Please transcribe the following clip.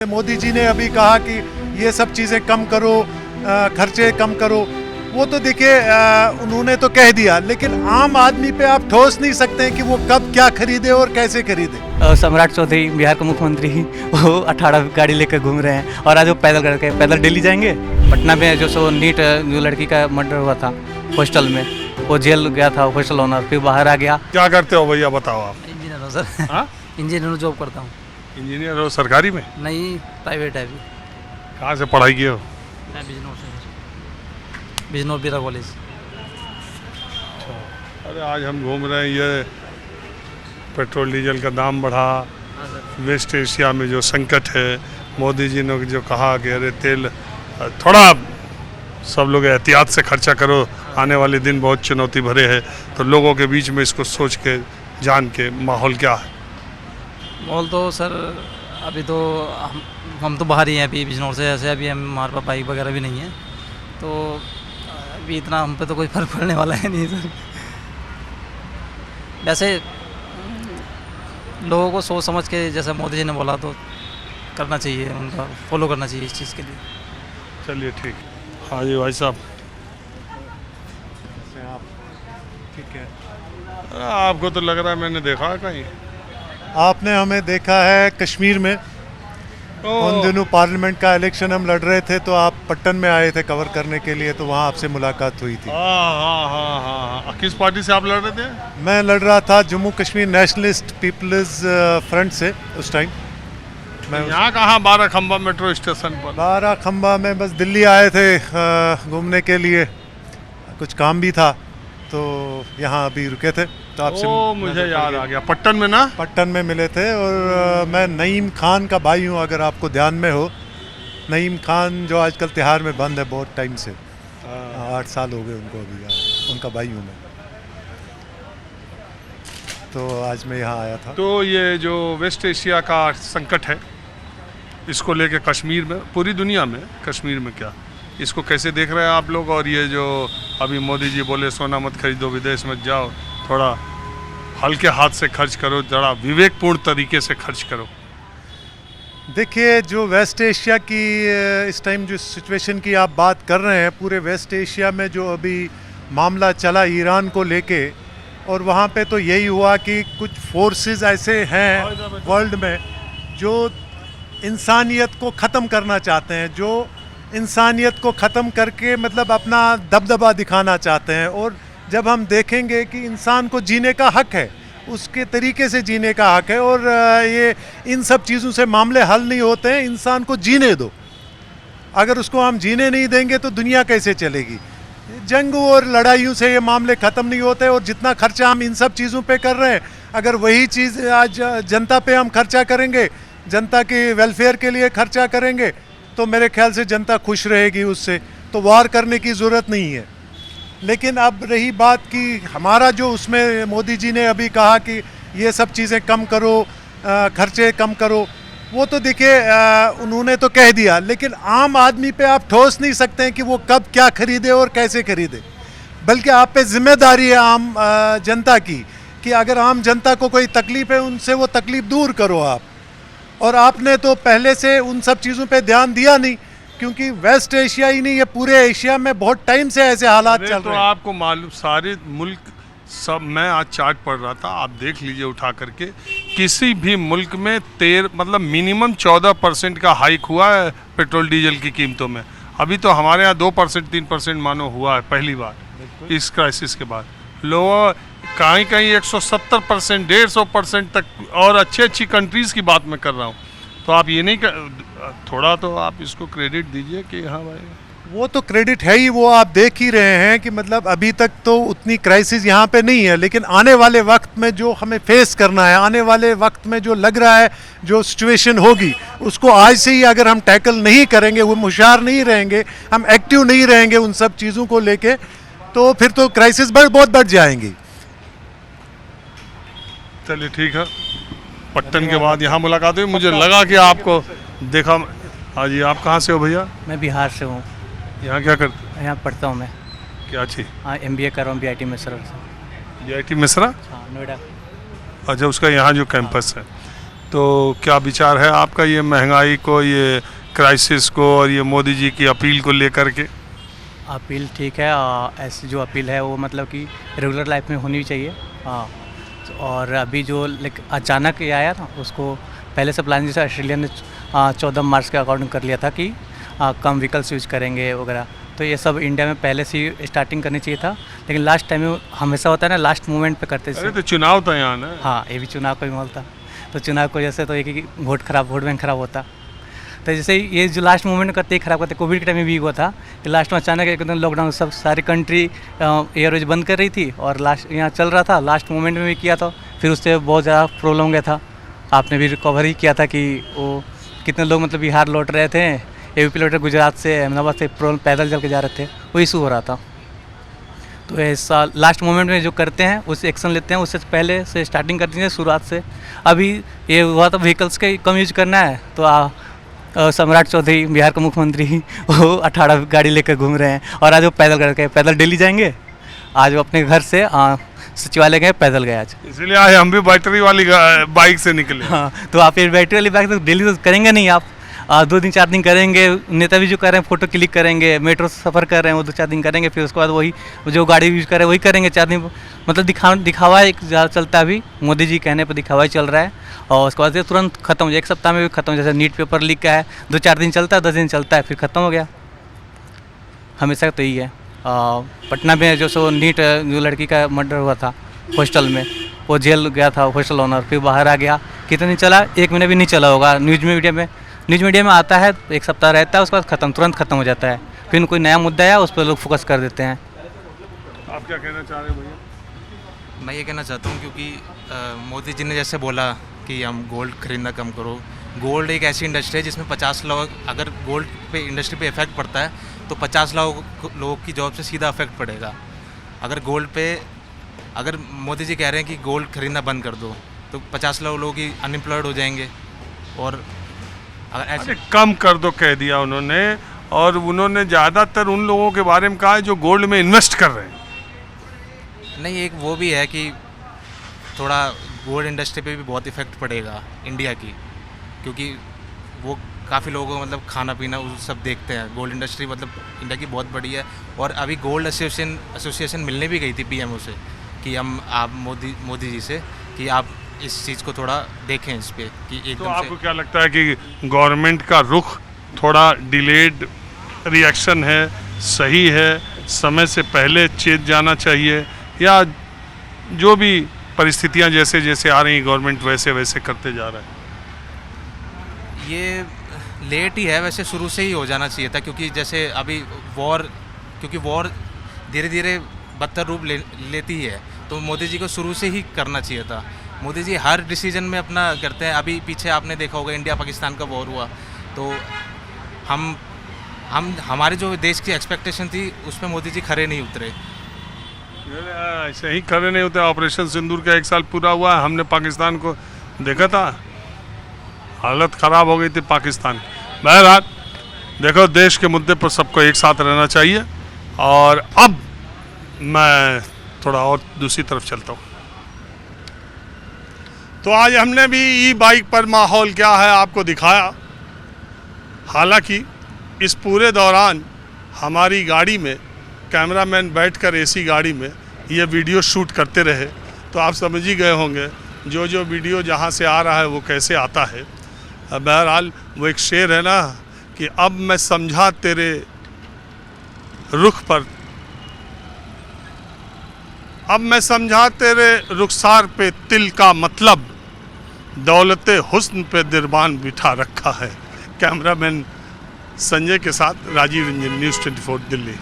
मोदी जी ने अभी कहा कि ये सब चीज़ें कम करो, खर्चे कम करो। वो तो देखिए उन्होंने तो कह दिया, लेकिन आम आदमी पे आप ठोस नहीं सकते हैं कि वो कब क्या खरीदे और कैसे खरीदे। सम्राट चौधरी बिहार के मुख्यमंत्री वो 18 गाड़ी लेकर घूम रहे हैं और आज वो पैदल दिल्ली जाएंगे। पटना में जो सो नीट जो लड़की का मर्डर हुआ था हॉस्टल में, वो जेल गया था हॉस्टल ओनर, फिर बाहर आ गया। क्या करते हो भैया बताओ आप? इंजीनियर हो सर। हाँ? इंजीनियर जॉब करता हूँ। इंजीनियर हो सरकारी में? नहीं, प्राइवेट है अभी। कहाँ से पढ़ाई किए हो? मैं बिजनौर से, बिजनौर बीरा कॉलेज। अरे आज हम घूम रहे हैं, ये पेट्रोल डीजल का दाम बढ़ा, वेस्ट एशिया में जो संकट है, मोदी जी ने जो कहा कि अरे तेल थोड़ा सब लोग एहतियात से खर्चा करो, आने वाले दिन बहुत चुनौती भरे हैं, तो लोगों के बीच में इसको सोच के जान के माहौल क्या है? मॉल तो सर अभी तो हम तो बाहर ही हैं अभी बिजनौर से, ऐसे अभी हमारे पास बाइक वगैरह भी नहीं है, तो अभी इतना हम पे तो कोई फर्क पड़ने वाला है नहीं सर। वैसे लोगों को सोच समझ के जैसा मोदी जी ने बोला तो करना चाहिए, उनका फॉलो करना चाहिए इस चीज़ के लिए। चलिए ठीक। हाँ जी भाई साहब, ठीक है। आपको तो लग रहा है मैंने देखा है कहीं। आपने हमें देखा है कश्मीर में, उन दिनों पार्लियामेंट का इलेक्शन हम लड़ रहे थे, तो आप पट्टन में आए थे कवर करने के लिए, तो वहाँ आपसे मुलाकात हुई थी। हाँ। किस पार्टी से आप लड़ रहे थे? मैं लड़ रहा था Jammu Kashmir Nationalist People's Front से उस टाइम। मैं यहाँ कहाँ 12 खंबा मेट्रो स्टेशन पर? 12 खंबा में बस दिल्ली आए थे घूमने के लिए, कुछ काम भी था, तो यहाँ अभी रुके थे, तो आपसे मुझे याद आ गया, पट्टन में ना? पट्टन में मिले थे। और मैं नईम खान का भाई हूँ, अगर आपको ध्यान में हो। नईम खान जो आजकल तिहाड़ में बंद है बहुत टाइम से, 8 साल हो गए उनको अभी, उनका भाई हूँ मैं। तो आज मैं यहाँ आया था। तो ये जो वेस्ट एशिया का संकट है, इसको लेके कश्मीर में, पूरी दुनिया में, कश्मीर में क्या, इसको कैसे देख रहे हैं आप लोग? और ये जो अभी मोदी जी बोले सोना मत खरीदो, विदेश मत जाओ, थोड़ा हल्के हाथ से खर्च करो, थोड़ा विवेकपूर्ण तरीके से खर्च करो। देखिए, जो वेस्ट एशिया की इस टाइम जो सिचुएशन की आप बात कर रहे हैं, पूरे वेस्ट एशिया में जो अभी मामला चला ईरान को लेके, और वहाँ पे तो यही हुआ कि कुछ फोर्सेस ऐसे हैं वर्ल्ड में जो इंसानियत को ख़त्म करना चाहते हैं, जो इंसानियत को ख़त्म करके मतलब अपना दबदबा दिखाना चाहते हैं। और जब हम देखेंगे कि इंसान को जीने का हक है, उसके तरीके से जीने का हक है, और ये इन सब चीज़ों से मामले हल नहीं होते हैं। इंसान को जीने दो, अगर उसको हम जीने नहीं देंगे तो दुनिया कैसे चलेगी? जंग और लड़ाइयों से ये मामले ख़त्म नहीं होते। और जितना खर्चा हम इन सब चीज़ों पे कर रहे हैं, अगर वही चीज़ आज जनता पे हम खर्चा करेंगे, जनता के वेलफेयर के लिए खर्चा करेंगे, तो मेरे ख्याल से जनता खुश रहेगी उससे, तो वार करने की ज़रूरत नहीं है। लेकिन अब रही बात कि हमारा जो उसमें मोदी जी ने अभी कहा कि ये सब चीज़ें कम करो, खर्चे कम करो, वो तो देखिए उन्होंने तो कह दिया, लेकिन आम आदमी पे आप ठोस नहीं सकते हैं कि वो कब क्या खरीदे और कैसे खरीदे। बल्कि आप पे जिम्मेदारी है आम जनता की, कि अगर आम जनता को कोई तकलीफ़ है, उनसे वो तकलीफ़ दूर करो आप। और आपने तो पहले से उन सब चीज़ों पे ध्यान दिया नहीं, क्योंकि वेस्ट एशिया ही नहीं, ये पूरे एशिया में बहुत टाइम से ऐसे हालात चल रहे हैं। आपको मालूम, सारे मुल्क सब, मैं आज चार्ट पढ़ रहा था, आप देख लीजिए उठा करके, किसी भी मुल्क में मतलब मिनिमम 14% का हाइक हुआ है पेट्रोल डीजल की कीमतों में। अभी तो हमारे यहाँ 2% 3% मानो हुआ है पहली बार इस क्राइसिस के बाद। लोग कहीं 170% 150% तक, और अच्छी कंट्रीज़ की बात मैं कर रहा हूँ। तो आप ये नहीं थोड़ा तो आप इसको क्रेडिट दीजिए कि हाँ भाई, वो तो क्रेडिट है ही, वो आप देख ही रहे हैं कि मतलब अभी तक तो उतनी क्राइसिस यहाँ पे नहीं है, लेकिन आने वाले वक्त में जो हमें फेस करना है, आने वाले वक्त में जो लग रहा है जो सिचुएशन होगी, उसको आज से ही अगर हम टैकल नहीं करेंगे, वो होशियार नहीं रहेंगे, हम एक्टिव नहीं रहेंगे उन सब चीज़ों को लेके, तो फिर तो क्राइसिस बहुत बढ़ जाएंगी। चलिए ठीक है, पट्टन के बाद यहाँ मुलाकात हुई, मुझे लगा कि आपको देखा। हाँ जी, आप कहाँ से हो भैया? मैं बिहार से हूँ। यहाँ क्या करते? यहाँ पढ़ता हूँ मैं। क्या चीज़? हाँ, MBA कर रहा हूँ BIT मिश्रा से। BIT मिश्रा? हाँ, नोएडा। अच्छा, उसका यहाँ जो कैंपस है। तो क्या विचार है आपका ये महंगाई को, ये क्राइसिस को और ये मोदी जी की अपील को लेकर के? अपील ठीक है, ऐसी जो अपील है वो मतलब कि रेगुलर लाइफ में होनी चाहिए। हाँ, और अभी जो अचानक ये आया ना, उसको पहले से प्लान जैसे ऑस्ट्रेलिया ने 14 मार्च के अकॉर्डिंग कर लिया था कि कम व्हीकल्स यूज करेंगे वगैरह, तो ये सब इंडिया में पहले से ही स्टार्टिंग करनी चाहिए था, लेकिन लास्ट टाइम में हमेशा होता है ना, लास्ट मोमेंट पे करते अरे थे। तो चुनाव था यहाँ ना। हाँ, ये भी चुनाव का ही माहौल था, तो चुनाव की वजह से तो एक वोट बैंक खराब होता। तो जैसे ये जो लास्ट मोमेंट करते ही खराब करते, कोविड के टाइम में भी हुआ था कि लास्ट में अचानक एकदम लॉकडाउन, सब सारी कंट्री एयरवेज बंद कर रही थी और लास्ट यहाँ चल रहा था, लास्ट मोमेंट में भी किया था, फिर उससे बहुत ज़्यादा प्रॉब्लम हो गया था। आपने भी रिकवर ही किया था कि वो कितने लोग मतलब बिहार लौट रहे थे, AVP लौट रहे, गुजरात से, अहमदाबाद से पैदल चल के जा रहे थे, वो इशू हो रहा था। तो ऐसा लास्ट मोमेंट में जो करते हैं उससे एक्शन लेते हैं, उससे पहले से स्टार्टिंग कर दीजिए शुरुआत से। अभी ये हुआ तो व्हीकल्स के कम यूज करना है, तो सम्राट चौधरी बिहार के मुख्यमंत्री वो 18 गाड़ी लेकर घूम रहे हैं, और आज वो पैदल दिल्ली जाएंगे। आज वो अपने घर से सचिवालय गए, पैदल गए आज। इसलिए आज हम भी बैटरी वाली बाइक से निकले। हाँ, तो आप ये बैटरी वाली बाइक तो डेली तो करेंगे नहीं आप, 2 दिन 4 दिन करेंगे। नेता भी जो कर रहे हैं फ़ोटो क्लिक करेंगे, मेट्रो से सफ़र कर रहे हैं वो 2-4 दिन करेंगे, फिर उसके बाद वही जो गाड़ी यूज कर रहे हैं वही करेंगे 4 दिन। मतलब दिखावा एक ज़्यादा चलता है अभी, मोदी जी कहने पर दिखावा ही चल रहा है, और उसके बाद तुरंत खत्म हो जाए, 1 सप्ताह में भी खत्म। जैसे नीट पेपर लीक का है, 2-4 दिन चलता है, 10 दिन चलता है, फिर ख़त्म हो गया। हमेशा तो यही है। पटना में जो सो नीट जो लड़की का मर्डर हुआ था हॉस्टल में, वो जेल गया था हॉस्टल ओनर, फिर बाहर आ गया, कितना नहीं चला, 1 महीना भी नहीं चला होगा। न्यूज़ मीडिया में आता है, 1 सप्ताह रहता है, उसके बाद तुरंत खत्म हो जाता है, फिर कोई नया मुद्दा आया उस पर लोग फोकस कर देते हैं। आप क्या कहना चाह रहे हैं भैया? मैं ये कहना चाहता हूँ क्योंकि मोदी जी ने जैसे बोला कि हम गोल्ड खरीदना कम करो। गोल्ड एक ऐसी इंडस्ट्री है जिसमें 50 लोग, अगर गोल्ड पे इंडस्ट्री पे इफेक्ट पड़ता है तो 50 लोगों की जॉब से सीधा इफेक्ट पड़ेगा। अगर मोदी जी कह रहे हैं कि गोल्ड खरीदना बंद कर दो तो 50 लोगों की अनएम्प्लॉयड हो जाएंगे। और अगर ऐसे कम कर दो कह दिया उन्होंने, और उन्होंने ज़्यादातर उन लोगों के बारे में कहा है जो गोल्ड में इन्वेस्ट कर रहे हैं। नहीं, एक वो भी है कि थोड़ा गोल्ड इंडस्ट्री पे भी बहुत इफेक्ट पड़ेगा इंडिया की, क्योंकि वो काफ़ी लोगों को मतलब खाना पीना वो सब देखते हैं। गोल्ड इंडस्ट्री मतलब इंडिया की बहुत बड़ी है, और अभी गोल्ड एसोसिएशन मिलने भी गई थी PMO से कि आप मोदी जी से कि आप इस चीज़ को थोड़ा देखें इस पर कि एकदम तो आपको क्या लगता है कि गवर्नमेंट का रुख थोड़ा डिलेड रिएक्शन है, सही है, समय से पहले चेत जाना चाहिए, या जो भी परिस्थितियां जैसे जैसे आ रही गवर्नमेंट वैसे वैसे करते जा रहा है? ये लेट ही है, वैसे शुरू से ही हो जाना चाहिए था, क्योंकि जैसे अभी वॉर धीरे धीरे बदतर रूप लेती है, तो मोदी जी को शुरू से ही करना चाहिए था। मोदी जी हर डिसीजन में अपना करते हैं। अभी पीछे आपने देखा होगा इंडिया पाकिस्तान का वॉर हुआ, तो हमारे जो देश की एक्सपेक्टेशन थी उस पर मोदी जी खरे नहीं उतरे। ऐसे ही खड़े नहीं होते। ऑपरेशन सिंदूर का 1 साल पूरा हुआ, हमने पाकिस्तान को देखा था, हालत ख़राब हो गई थी पाकिस्तान। बहरहाल देखो, देश के मुद्दे पर सबको एक साथ रहना चाहिए। और अब मैं थोड़ा और दूसरी तरफ चलता हूँ। तो आज हमने भी ई बाइक पर माहौल क्या है आपको दिखाया। हालांकि इस पूरे दौरान हमारी गाड़ी में कैमरामैन बैठकर AC गाड़ी में ये वीडियो शूट करते रहे, तो आप समझ ही गए होंगे जो वीडियो जहाँ से आ रहा है वो कैसे आता है। बहरहाल वो एक शेर है ना कि अब मैं समझा तेरे रुख पर, अब मैं समझा तेरे रुखसार पे तिल का मतलब, दौलते हुस्न पे दिरबान बिठा रखा है। कैमरामैन संजय के साथ राजीव रंजन, न्यूज़ 24 दिल्ली।